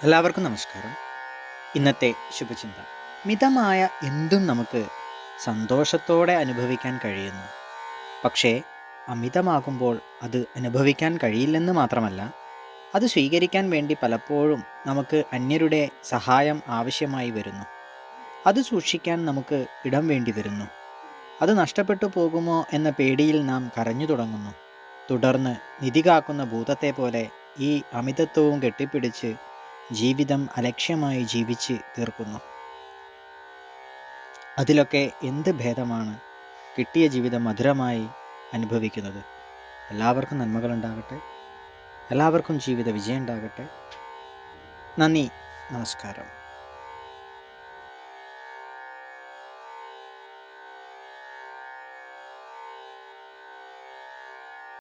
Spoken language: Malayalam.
എല്ലാവർക്കും നമസ്കാരം. ഇന്നത്തെ ശുഭചിന്ത: മിതമായ എന്തും നമുക്ക് സന്തോഷത്തോടെ അനുഭവിക്കാൻ കഴിയുന്നു. പക്ഷേ അമിതമാകുമ്പോൾ അത് അനുഭവിക്കാൻ കഴിയില്ലെന്ന് മാത്രമല്ല, അത് സ്വീകരിക്കാൻ വേണ്ടി പലപ്പോഴും നമുക്ക് അന്യരുടെ സഹായം ആവശ്യമായി വരുന്നു. അത് സൂക്ഷിക്കാൻ നമുക്ക് ഇടം വേണ്ടി വരുന്നു. അത് നഷ്ടപ്പെട്ടു പോകുമോ എന്ന പേടിയിൽ നാം കരഞ്ഞു തുടങ്ങുന്നു. തുടർന്ന് നിധി കാക്കുന്ന ഭൂതത്തെ പോലെ ഈ അമിതത്വവും കെട്ടിപ്പിടിച്ച് ജീവിതം അലക്ഷ്യമായി ജീവിച്ച് തീർക്കുന്നു. അതിലൊക്കെ എന്ത് ഭേദമാണ് കിട്ടിയ ജീവിതം മധുരമായി അനുഭവിക്കുന്നത്. എല്ലാവർക്കും നന്മകളുണ്ടാകട്ടെ. എല്ലാവർക്കും ജീവിത വിജയം ഉണ്ടാകട്ടെ. നന്ദി. നമസ്കാരം.